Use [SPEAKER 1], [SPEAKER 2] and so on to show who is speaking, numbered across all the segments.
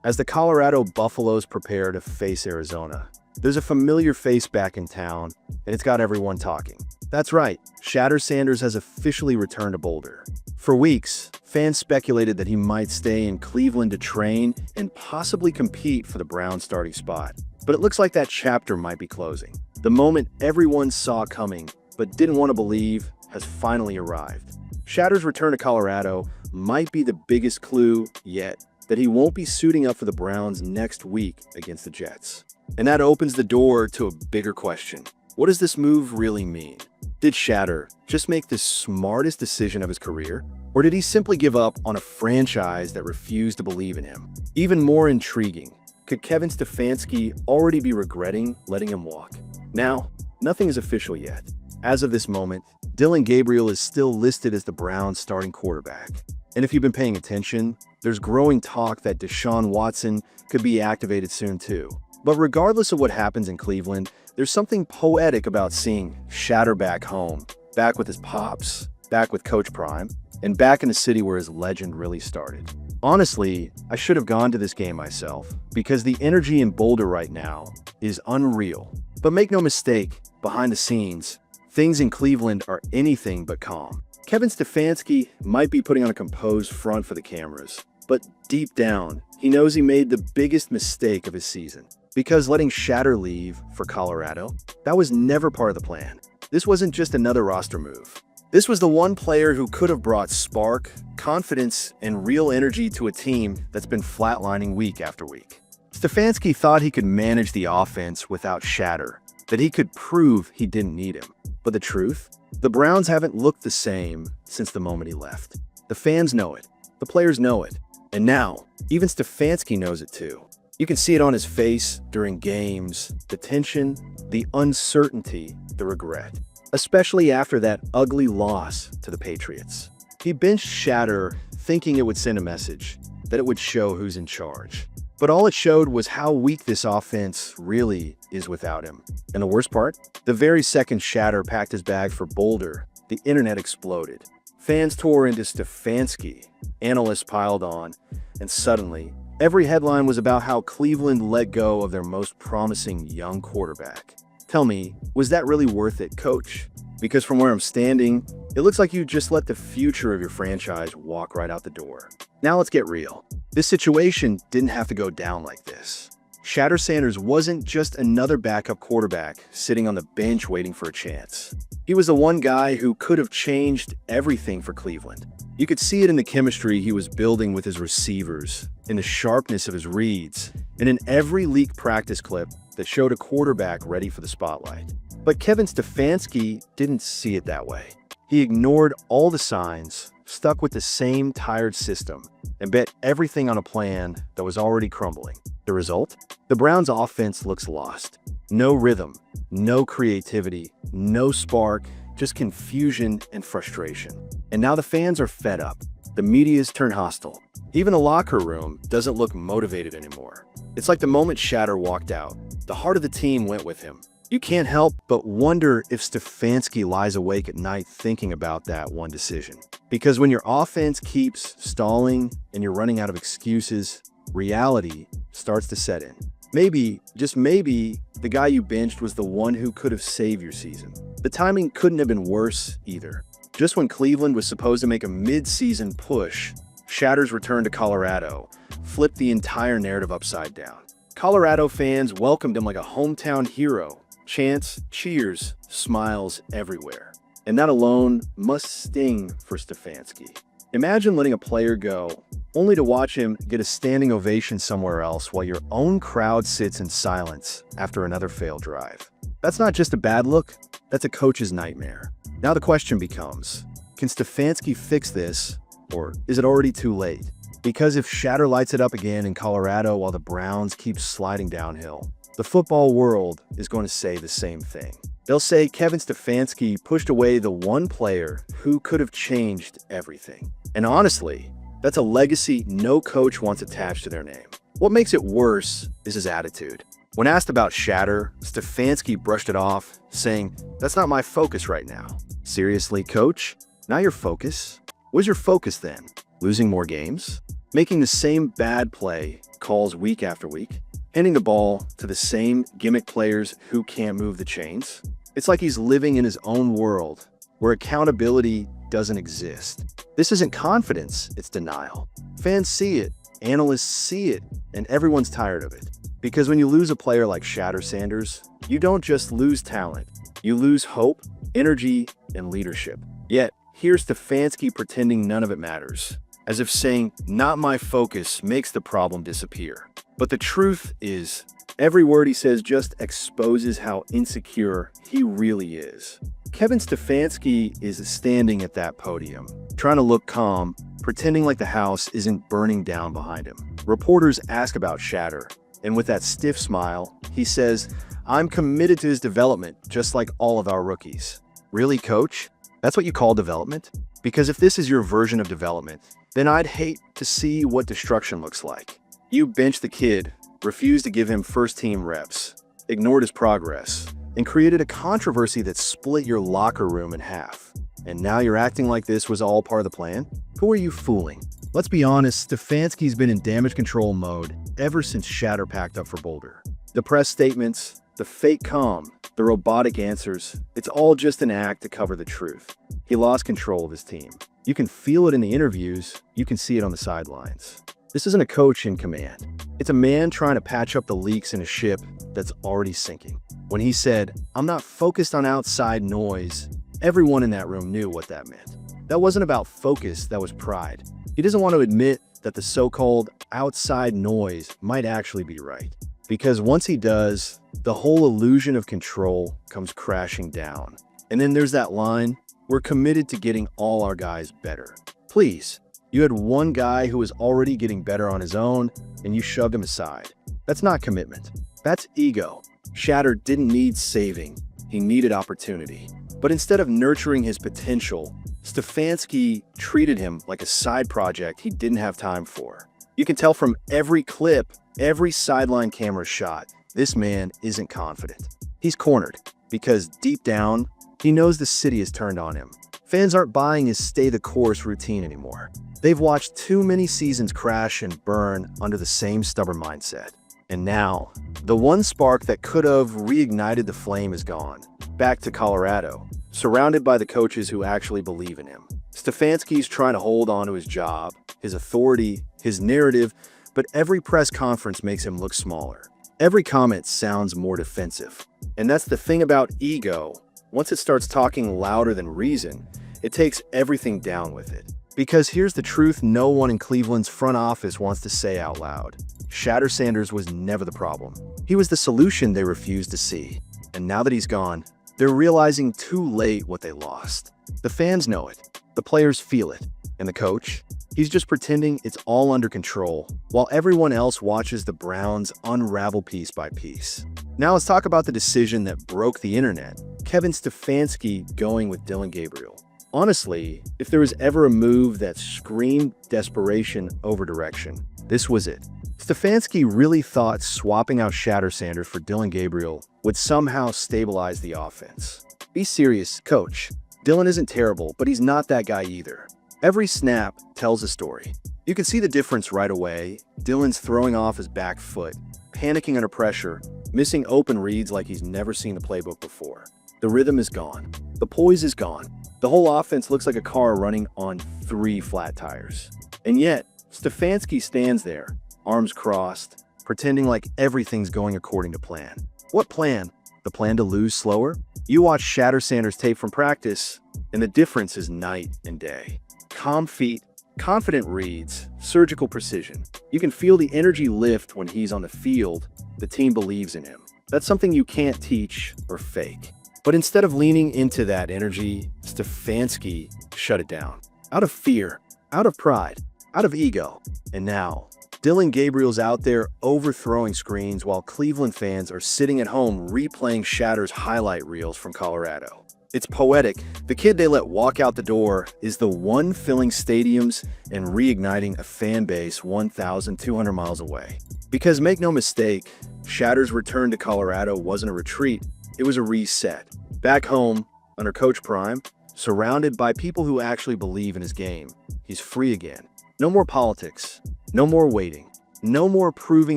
[SPEAKER 1] As the Colorado Buffaloes prepare to face Arizona, there's a familiar face back in town, and it's got everyone talking. That's right, Shedeur Sanders has officially returned to Boulder. For weeks, fans speculated that he might stay in Cleveland to train and possibly compete for the Browns starting spot. But it looks like that chapter might be closing. The moment everyone saw coming but didn't want to believe has finally arrived. Shedeur's return to Colorado might be the biggest clue yet that he won't be suiting up for the Browns next week against the Jets. And that opens the door to a bigger question. What does this move really mean? Did Shedeur just make the smartest decision of his career? Or did he simply give up on a franchise that refused to believe in him? Even more intriguing, could Kevin Stefanski already be regretting letting him walk? Now, nothing is official yet. As of this moment, Dillon Gabriel is still listed as the Browns' starting quarterback. And if you've been paying attention, there's growing talk that Deshaun Watson could be activated soon too. But regardless of what happens in Cleveland, there's something poetic about seeing Shedeur back home, back with his pops, back with Coach Prime, and back in the city where his legend really started. Honestly, I should have gone to this game myself, because the energy in Boulder right now is unreal. But make no mistake, behind the scenes, things in Cleveland are anything but calm. Kevin Stefanski might be putting on a composed front for the cameras, but deep down, he knows he made the biggest mistake of his season. Because letting Shedeur leave for Colorado, that was never part of the plan. This wasn't just another roster move. This was the one player who could have brought spark, confidence, and real energy to a team that's been flatlining week after week. Stefanski thought he could manage the offense without Shedeur, that he could prove he didn't need him. But the truth? The Browns haven't looked the same since the moment he left. The fans know it. The players know it. And now, even Stefanski knows it too. You can see it on his face during games, the tension, the uncertainty, the regret. Especially after that ugly loss to the Patriots. He benched Shedeur thinking it would send a message, that it would show who's in charge. But all it showed was how weak this offense really is without him. And the worst part? The very second Shedeur packed his bag for Boulder, the internet exploded. Fans tore into Stefanski, analysts piled on, and suddenly, every headline was about how Cleveland let go of their most promising young quarterback. Tell me, was that really worth it, coach? Because from where I'm standing, it looks like you just let the future of your franchise walk right out the door. Now let's get real. This situation didn't have to go down like this. Shedeur Sanders wasn't just another backup quarterback sitting on the bench waiting for a chance. He was the one guy who could have changed everything for Cleveland. You could see it in the chemistry he was building with his receivers, in the sharpness of his reads, and in every leaked practice clip that showed a quarterback ready for the spotlight. But Kevin Stefanski didn't see it that way. He ignored all the signs, stuck with the same tired system, and bet everything on a plan that was already crumbling. The result? The Browns' offense looks lost. No rhythm, no creativity, no spark, just confusion and frustration. And now the fans are fed up. The media's turned hostile. Even the locker room doesn't look motivated anymore. It's like the moment Shedeur walked out, the heart of the team went with him. You can't help but wonder if Stefanski lies awake at night thinking about that one decision. Because when your offense keeps stalling and you're running out of excuses, reality starts to set in. Maybe, just maybe, the guy you benched was the one who could have saved your season. The timing couldn't have been worse either. Just when Cleveland was supposed to make a mid-season push, Shedeur's return to Colorado flipped the entire narrative upside down. Colorado fans welcomed him like a hometown hero. Chants, cheers, smiles everywhere. And that alone must sting for Stefanski. Imagine letting a player go, only to watch him get a standing ovation somewhere else while your own crowd sits in silence after another failed drive. That's not just a bad look, that's a coach's nightmare. Now the question becomes, can Stefanski fix this, or is it already too late? Because if Shedeur lights it up again in Colorado while the Browns keep sliding downhill, the football world is going to say the same thing. They'll say Kevin Stefanski pushed away the one player who could have changed everything. And honestly, that's a legacy no coach wants attached to their name. What makes it worse is his attitude. When asked about Shedeur, Stefanski brushed it off, saying, "That's not my focus right now." Seriously, coach? Not your focus? What's your focus then? Losing more games? making the same bad play calls week after week, handing the ball to the same gimmick players who can't move the chains. It's like he's living in his own world where accountability doesn't exist. This isn't confidence, it's denial. Fans see it, analysts see it, and everyone's tired of it. Because when you lose a player like Shedeur Sanders, you don't just lose talent, you lose hope, energy, and leadership. Yet, here's Stefanski pretending none of it matters, as if saying, "Not my focus," makes the problem disappear. But the truth is, every word he says just exposes how insecure he really is. Kevin Stefanski is standing at that podium, trying to look calm, pretending like the house isn't burning down behind him. Reporters ask about Shedeur, and with that stiff smile, he says, "I'm committed to his development, just like all of our rookies." Really, coach? That's what you call development? Because if this is your version of development, then I'd hate to see what destruction looks like. You benched the kid, refused to give him first-team reps, ignored his progress, and created a controversy that split your locker room in half. And now you're acting like this was all part of the plan? Who are you fooling? Let's be honest, Stefanski's been in damage control mode ever since Shedeur packed up for Boulder. The press statements, the fake calm, the robotic answers, it's all just an act to cover the truth. He lost control of his team. You can feel it in the interviews, you can see it on the sidelines. This isn't a coach in command. It's a man trying to patch up the leaks in a ship that's already sinking. When he said, "I'm not focused on outside noise," everyone in that room knew what that meant. That wasn't about focus, that was pride. He doesn't want to admit that the so-called outside noise might actually be right. Because once he does, the whole illusion of control comes crashing down. And then there's that line, "We're committed to getting all our guys better." Please, you had one guy who was already getting better on his own, and you shoved him aside. That's not commitment. That's ego. Shedeur didn't need saving, he needed opportunity. But instead of nurturing his potential, Stefanski treated him like a side project he didn't have time for. You can tell from every clip, every sideline camera shot, this man isn't confident. He's cornered, because deep down, he knows the city has turned on him. Fans aren't buying his stay-the-course routine anymore. They've watched too many seasons crash and burn under the same stubborn mindset. And now, the one spark that could have reignited the flame is gone. Back to Colorado, surrounded by the coaches who actually believe in him. Stefanski's trying to hold on to his job, his authority, his narrative, but every press conference makes him look smaller. Every comment sounds more defensive. And that's the thing about ego. Once it starts talking louder than reason, it takes everything down with it. Because here's the truth no one in Cleveland's front office wants to say out loud. Shedeur Sanders was never the problem. He was the solution they refused to see. And now that he's gone, they're realizing too late what they lost. The fans know it. The players feel it. And the coach? He's just pretending it's all under control, while everyone else watches the Browns unravel piece by piece. Now let's talk about the decision that broke the internet. Kevin Stefanski going with Dillon Gabriel. Honestly, if there was ever a move that screamed desperation over direction, this was it. Stefanski really thought swapping out Shedeur Sanders for Dillon Gabriel would somehow stabilize the offense. Be serious, coach. Dillon isn't terrible, but he's not that guy either. Every snap tells a story. You can see the difference right away. Dillon's throwing off his back foot, panicking under pressure, missing open reads like he's never seen the playbook before. The rhythm is gone. The poise is gone. The whole offense looks like a car running on 3 flat tires. And yet, Stefanski stands there, arms crossed, pretending like everything's going according to plan. What plan? The plan to lose slower? You watch Shedeur Sanders tape from practice, and the difference is night and day. Calm feet, confident reads, surgical precision. You can feel the energy lift when he's on the field. The team believes in him. That's something you can't teach or fake. But instead of leaning into that energy, Stefanski shut it down. Out of fear, out of pride, out of ego. And now, Dillon Gabriel's out there overthrowing screens while Cleveland fans are sitting at home replaying Shedeur's highlight reels from Colorado. It's poetic. The kid they let walk out the door is the one filling stadiums and reigniting a fan base 1,200 miles away. Because make no mistake, Shedeur's return to Colorado wasn't a retreat, it was a reset. Back home, under Coach Prime, surrounded by people who actually believe in his game, he's free again. No more politics, No more waiting. No more proving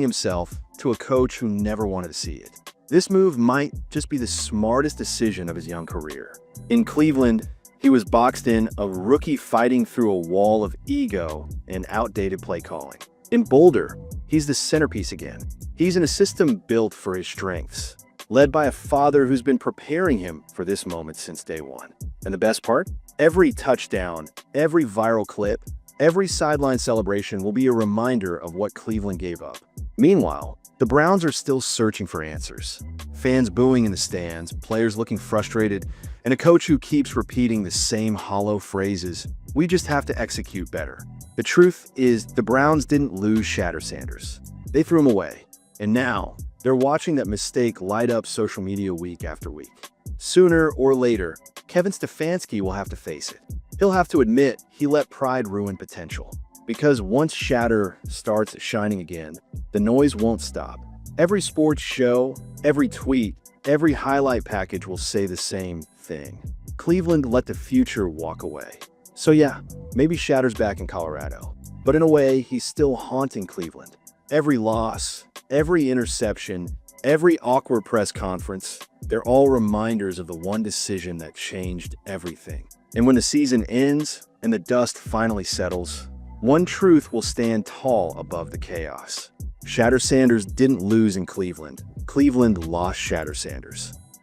[SPEAKER 1] himself to a coach who never wanted to see it. This move might just be the smartest decision of his young career. In Cleveland, he was boxed in, a rookie fighting through a wall of ego and outdated play calling. In Boulder, he's the centerpiece again. He's in a system built for his strengths, led by a father who's been preparing him for this moment since day one. And the best part? Every touchdown, every viral clip, every sideline celebration will be a reminder of what Cleveland gave up. Meanwhile, the Browns are still searching for answers. Fans booing in the stands, players looking frustrated, and a coach who keeps repeating the same hollow phrases, "We just have to execute better." The truth is, the Browns didn't lose Shedeur Sanders. They threw him away. And now, they're watching that mistake light up social media week after week. Sooner or later, Kevin Stefanski will have to face it. He'll have to admit he let pride ruin potential. Because once Shedeur starts shining again, the noise won't stop. Every sports show, every tweet, every highlight package will say the same thing. Cleveland let the future walk away. So yeah, maybe Shedeur's back in Colorado. But in a way, he's still haunting Cleveland. Every loss, every interception, every awkward press conference, they're all reminders of the one decision that changed everything. And when the season ends and the dust finally settles, one truth will stand tall above the chaos. Shedeur Sanders didn't lose in Cleveland. Cleveland lost Shedeur Sanders.